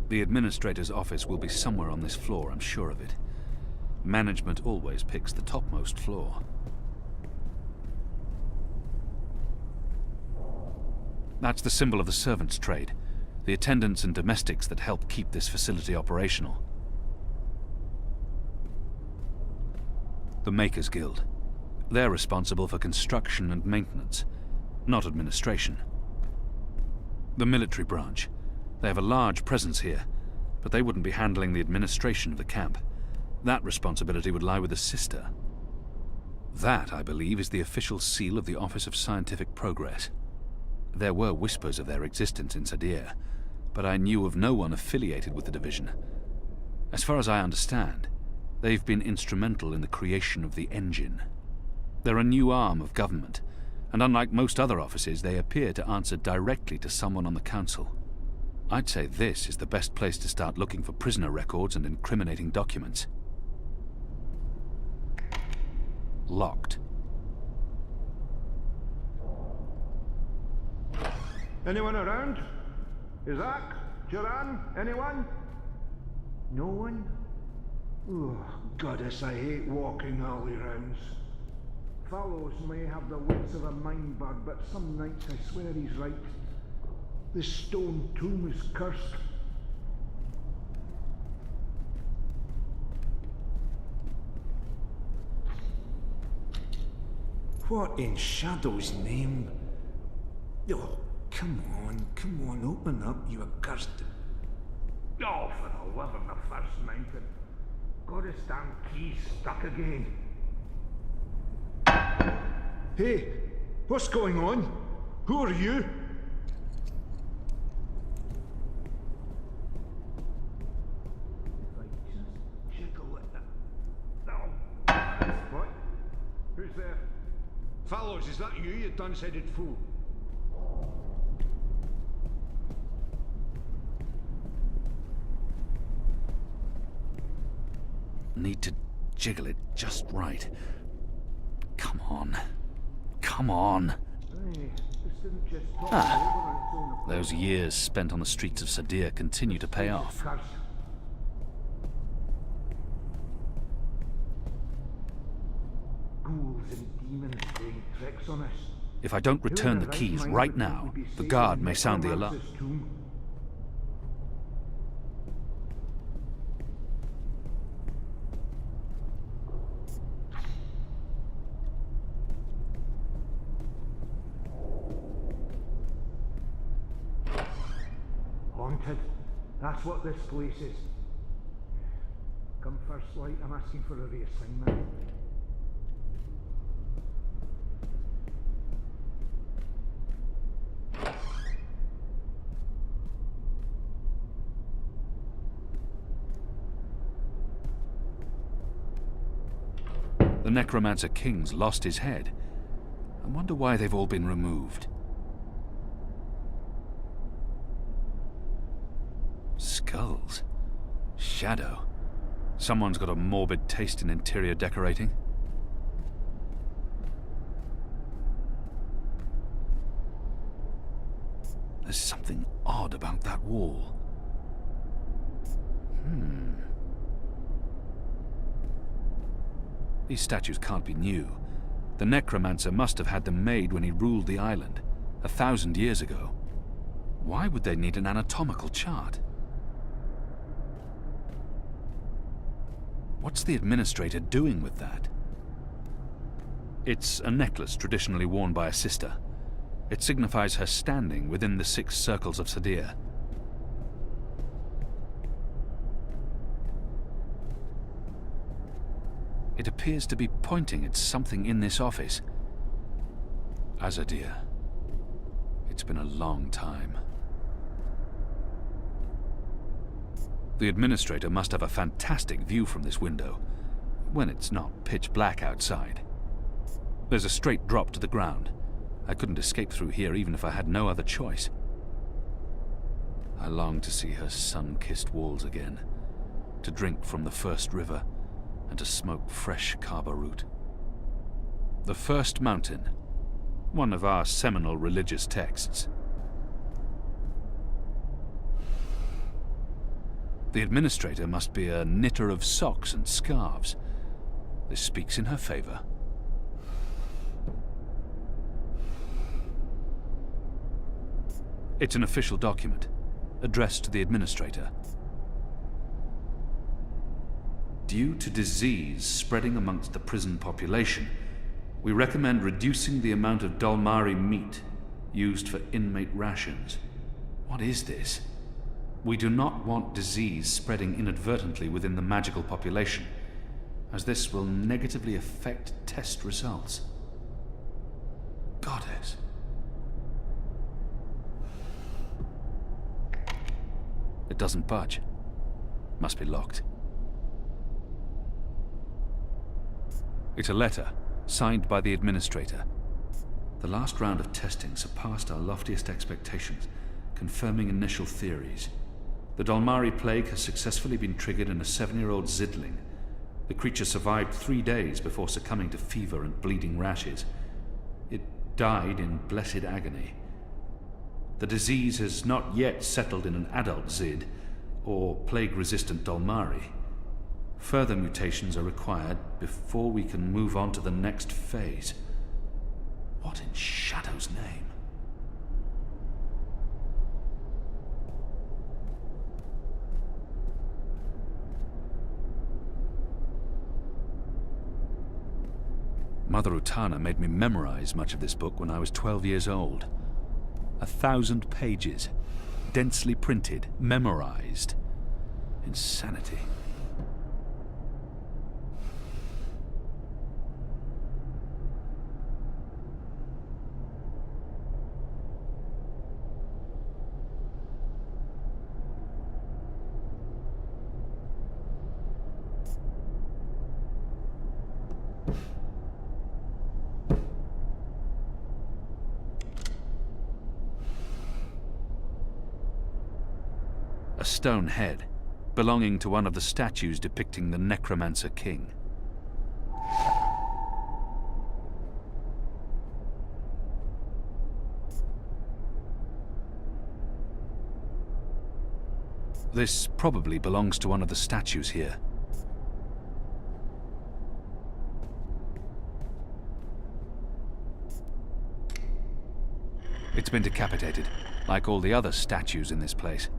The administrator's office will be somewhere on this floor, I'm sure of it. Management always picks the topmost floor. That's the symbol of the servants' trade, the attendants and domestics that help keep this facility operational. The Makers Guild. They're responsible for construction and maintenance, not administration. The military branch. They have a large presence here, but they wouldn't be handling the administration of the camp. That responsibility would lie with the sister. That, I believe, is the official seal of the Office of Scientific Progress. There were whispers of their existence in Sadir, but I knew of no one affiliated with the division. As far as I understand, they've been instrumental in the creation of the engine. They're a new arm of government, and unlike most other offices, they appear to answer directly to someone on the council. I'd say this is the best place to start looking for prisoner records and incriminating documents. Locked. Anyone around? Isaac? Joran? Anyone? No one? Oh, goddess, I hate walking alley rounds. Fellows may have the wits of a mind bug, but some nights I swear he's right. This stone tomb is cursed. What in Shadow's name? Oh, come on, open up, you accursed... Oh, for the love of the first mountain. Got his damn key stuck again. Hey, what's going on? Who are you? What? Who's there? Fellows, is that you, you dunce-headed fool? Need to jiggle it just right. Come on. Come on. Hey, this didn't just talk over on its own accord. Those years spent on the streets of Sadir continue to pay off. Ghouls and demons playing tricks on us. If I don't return the keys right now, the guard may sound the alarm. Haunted. That's what this place is. Come first light, I'm asking for a reassignment. The Necromancer King's lost his head. I wonder why they've all been removed. skulls. Shadow. Someone's got a morbid taste in interior decorating. There's something odd about that wall. These statues can't be new. The necromancer must have had them made when he ruled the island, 1,000 years ago. Why would they need an anatomical chart? What's the administrator doing with that? It's a necklace traditionally worn by a sister. It signifies her standing within the 6 circles of Sadir. It appears to be pointing at something in this office. Azadir. It's been a long time. The administrator must have a fantastic view from this window, when it's not pitch black outside. There's a straight drop to the ground. I couldn't escape through here even if I had no other choice. I long to see her sun-kissed walls again, to drink from the first river, and to smoke fresh kaba root. The First Mountain, one of our seminal religious texts. The administrator must be a knitter of socks and scarves. This speaks in her favor. It's an official document, addressed to the administrator. Due to disease spreading amongst the prison population, we recommend reducing the amount of Dalmari meat used for inmate rations. What is this? We do not want disease spreading inadvertently within the magical population, as this will negatively affect test results. Goddess. It doesn't budge. Must be locked. It's a letter, signed by the administrator. The last round of testing surpassed our loftiest expectations, confirming initial theories. The Dalmari plague has successfully been triggered in a 7-year-old Zidling. The creature survived 3 days before succumbing to fever and bleeding rashes. It died in blessed agony. The disease has not yet settled in an adult Zid, or plague-resistant Dalmari. Further mutations are required before we can move on to the next phase. What in Shadow's name? Mother Utana made me memorize much of this book when I was 12 years old. 1,000 pages, densely printed, memorized. Insanity. A stone head, belonging to one of the statues depicting the Necromancer King. This probably belongs to one of the statues here. It's been decapitated, like all the other statues in this place.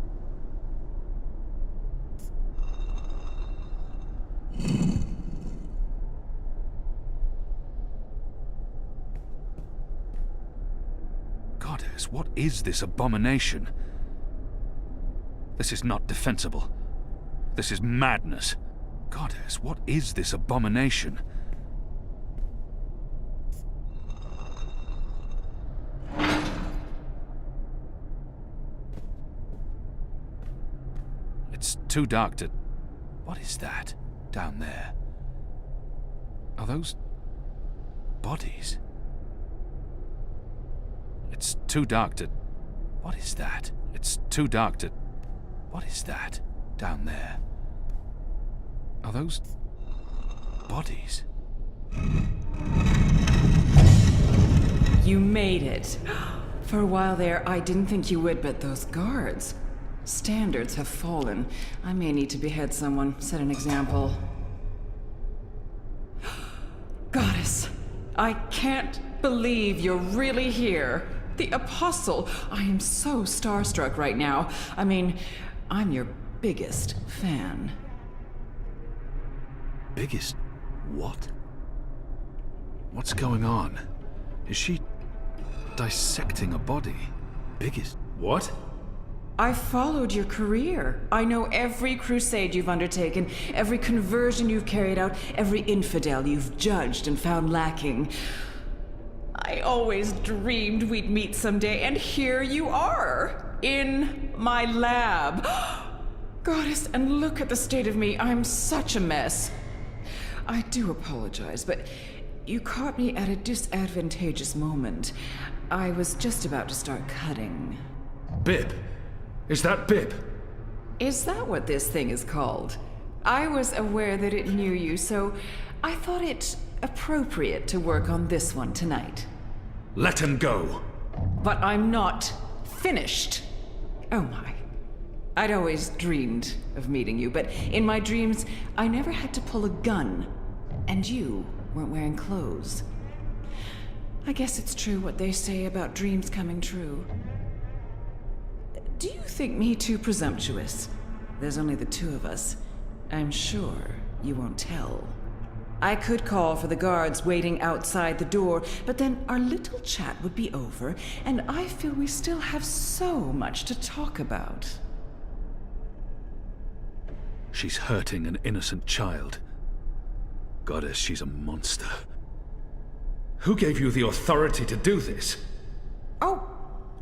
Goddess, what is this abomination? This is not defensible. This is madness. Goddess, what is this abomination? It's too dark to... What is that down there? Are those bodies? It's too dark to... What is that? It's too dark to... What is that down there? Are those bodies? You made it. For a while there, I didn't think you would, but those guards. Standards have fallen. I may need to behead someone, set an example. Goddess, I can't believe you're really here. The Apostle. I am so starstruck right now. I mean, I'm your biggest fan. Biggest what? What's going on? Is she dissecting a body? Biggest what? I followed your career. I know every crusade you've undertaken, every conversion you've carried out, every infidel you've judged and found lacking. I always dreamed we'd meet someday, and here you are, in my lab. Goddess, and look at the state of me. I'm such a mess. I do apologize, but you caught me at a disadvantageous moment. I was just about to start cutting. Bip? Is that Bip? Is that what this thing is called? I was aware that it knew you, so I thought it appropriate to work on this one tonight. Let him go. But I'm not finished. Oh my. I'd always dreamed of meeting you, but in my dreams, I never had to pull a gun. And you weren't wearing clothes. I guess it's true what they say about dreams coming true. Do you think me too presumptuous? There's only the two of us. I'm sure you won't tell. I could call for the guards waiting outside the door, but then our little chat would be over, and I feel we still have so much to talk about. She's hurting an innocent child. Goddess, she's a monster. Who gave you the authority to do this? Oh,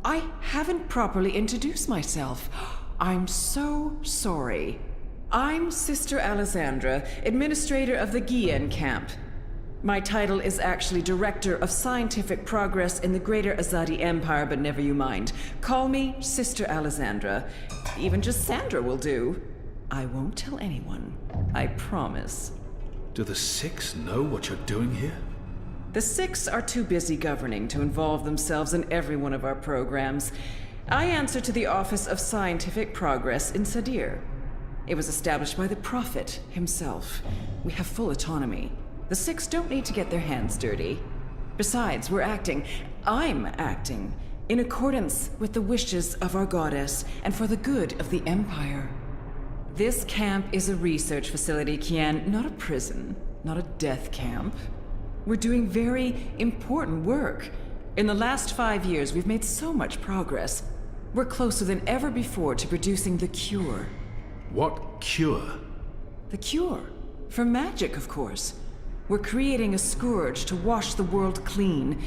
I haven't properly introduced myself. I'm so sorry. I'm Sister Alessandra, administrator of the Guillen camp. My title is actually Director of Scientific Progress in the Greater Azadi Empire, but never you mind. Call me Sister Alessandra. Even just Sandra will do. I won't tell anyone. I promise. Do the Six know what you're doing here? The Six are too busy governing to involve themselves in every one of our programs. I answer to the Office of Scientific Progress in Sadir. It was established by the Prophet himself. We have full autonomy. The Six don't need to get their hands dirty. Besides, I'm acting, in accordance with the wishes of our goddess and for the good of the Empire. This camp is a research facility, Kian, not a prison, not a death camp. We're doing very important work. In the last 5 years, we've made so much progress. We're closer than ever before to producing the cure. What cure? The cure. For magic, of course. We're creating a scourge to wash the world clean.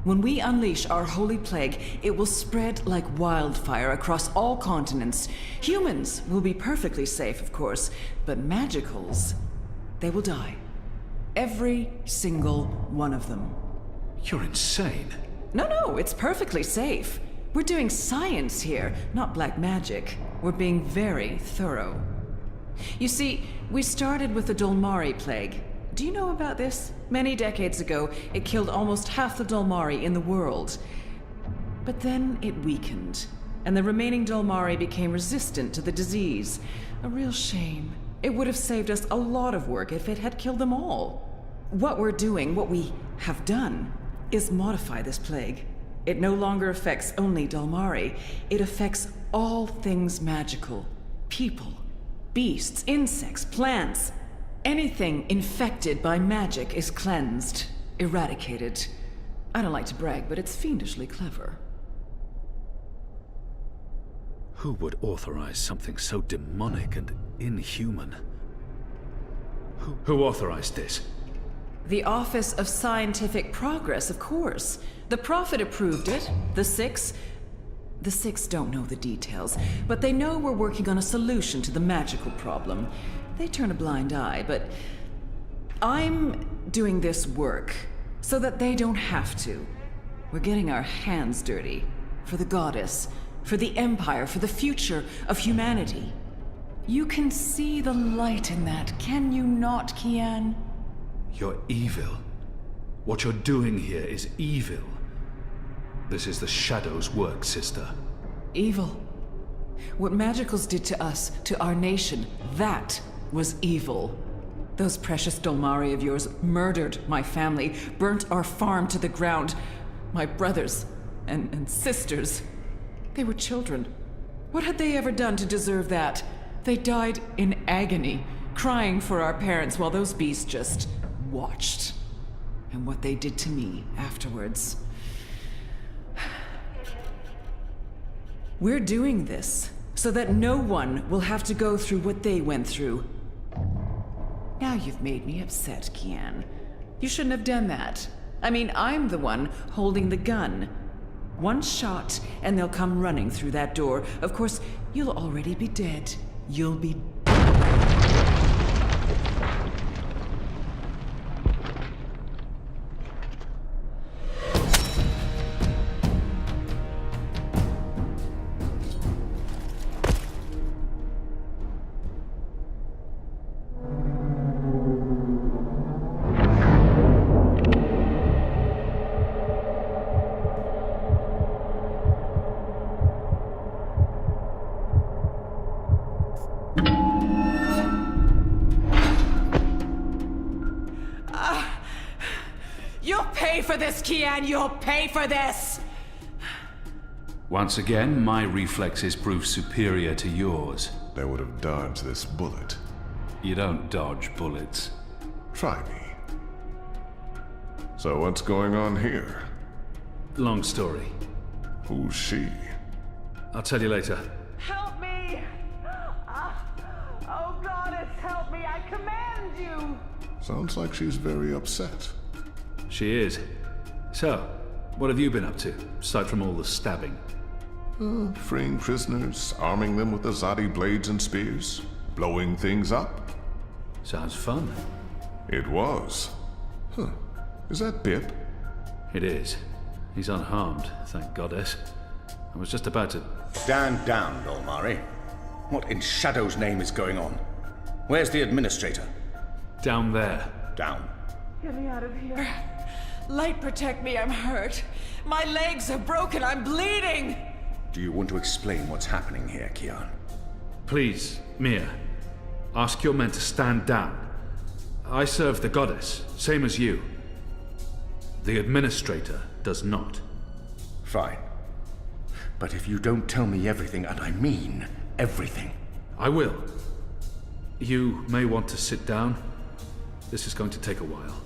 When we unleash our holy plague, it will spread like wildfire across all continents. Humans will be perfectly safe, of course, but magicals, they will die. Every single one of them. You're insane. No, it's perfectly safe. We're doing science here, not black magic. We're being very thorough. You see, we started with the Dolmari plague. Do you know about this? Many decades ago, it killed almost half the Dolmari in the world. But then it weakened, and the remaining Dolmari became resistant to the disease. A real shame. It would have saved us a lot of work if it had killed them all. What we have done, is modify this plague. It no longer affects only Dolmari. It affects all things magical. People, beasts, insects, plants. Anything infected by magic is cleansed, eradicated. I don't like to brag, but it's fiendishly clever. Who would authorize something so demonic and inhuman? Who authorized this? The Office of Scientific Progress, of course. The Prophet approved it. The Six don't know the details, but they know we're working on a solution to the magical problem. They turn a blind eye, but I'm doing this work so that they don't have to. We're getting our hands dirty. For the goddess, for the Empire, for the future of humanity. You can see the light in that, can you not, Kian? You're evil. What you're doing here is evil. This is the Shadow's work, sister. Evil. What Magicals did to us, to our nation, that was evil. Those precious Dolmari of yours murdered my family, burnt our farm to the ground. My brothers and sisters. They were children. What had they ever done to deserve that? They died in agony, crying for our parents while those beasts just watched. And what they did to me afterwards. We're doing this so that no one will have to go through what they went through. Now you've made me upset, Kian. You shouldn't have done that. I mean, I'm the one holding the gun. One shot, and they'll come running through that door. Of course, you'll already be dead. You'll be... You'll pay for this, Kian! You'll pay for this! Once again, my reflexes prove superior to yours. They would have dodged this bullet. You don't dodge bullets. Try me. So what's going on here? Long story. Who's she? I'll tell you later. Help me! Oh, Goddess, help me! I command you! Sounds like she's very upset. She is. So, what have you been up to, aside from all the stabbing? Freeing prisoners, arming them with Azadi blades and spears, blowing things up. Sounds fun. It was. Huh. Is that Bip? It is. He's unharmed, thank Goddess. I was just about to... Stand down, Dolmari. What in Shadow's name is going on? Where's the administrator? Down there. Down. Get me out of here. Light, protect me, I'm hurt. My legs are broken, I'm bleeding! Do you want to explain what's happening here, Kian? Please, Mia. Ask your men to stand down. I serve the Goddess, same as you. The administrator does not. Fine. But if you don't tell me everything, and I mean everything... I will. You may want to sit down. This is going to take a while.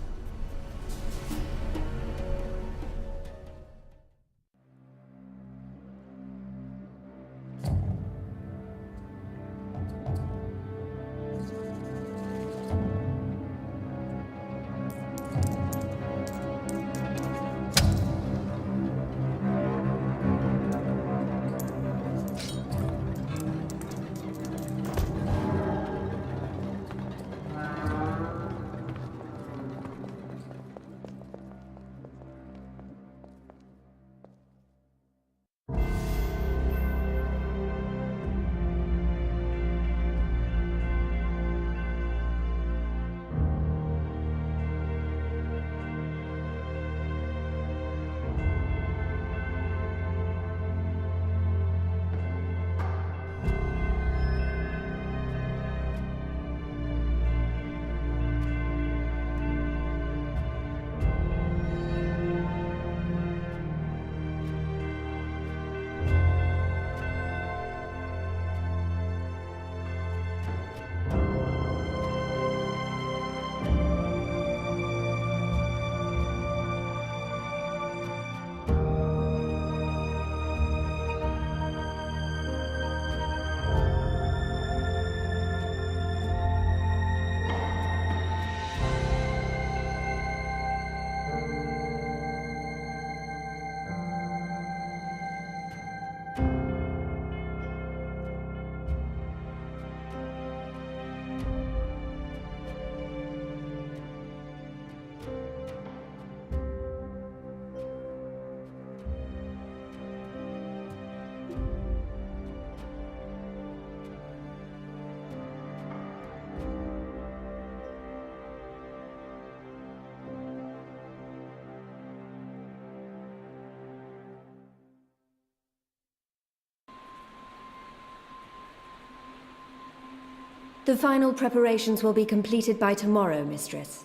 The final preparations will be completed by tomorrow, Mistress.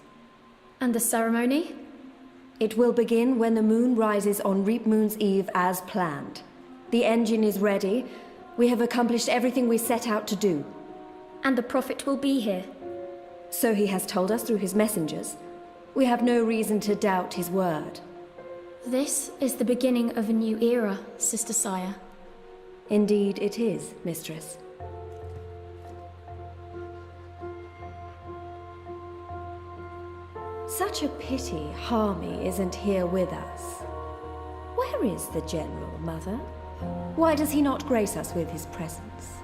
And the ceremony? It will begin when the moon rises on Reap Moon's Eve as planned. The engine is ready. We have accomplished everything we set out to do. And the Prophet will be here. So he has told us through his messengers. We have no reason to doubt his word. This is the beginning of a new era, Sister Saya. Indeed it is, Mistress. Such a pity Harmy isn't here with us. Where is the General, Mother? Why does he not grace us with his presence?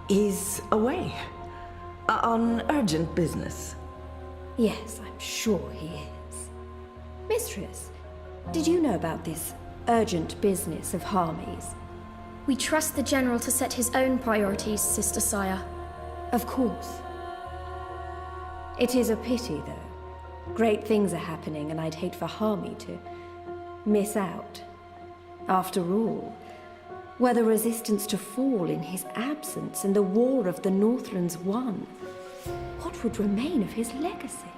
He's away. On urgent business. Yes, I'm sure he is. Mistress, did you know about this urgent business of Harmy's? We trust the General to set his own priorities, Sister Saya. Of course. It is a pity, though. Great things are happening, and I'd hate for Harmy to miss out. After all, were the resistance to fall in his absence and the war of the Northlands won, what would remain of his legacy?